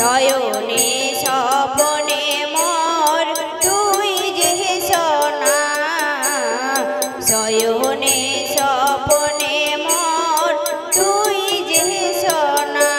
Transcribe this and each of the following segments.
শয়নে স্বপনে মোর তুই যে সোনা শয়নে স্বপনে মোর তুই যে সোনা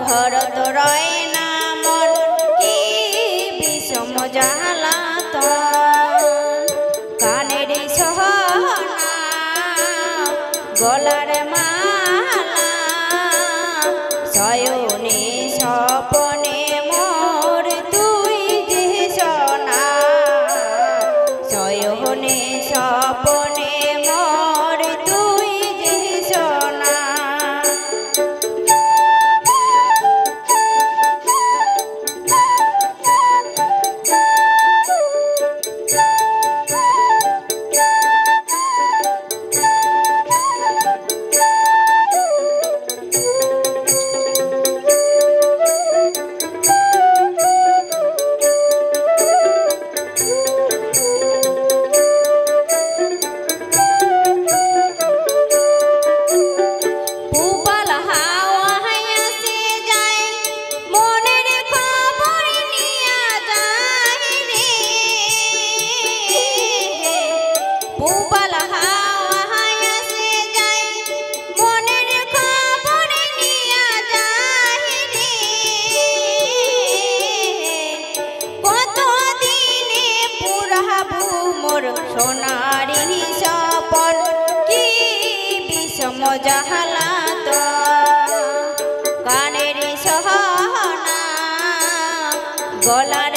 ঘর তো রয় না মন কি বিষম জ্বালাতন কানের সোহনা গলার মালা শয়নে স্বপনে মোর তুই যে সোনা শয়নে স্বপনে মোর তুই যে সোনা সোনারি স্বপন কি বিষম জ্বালাতন কানের সোহনা গলা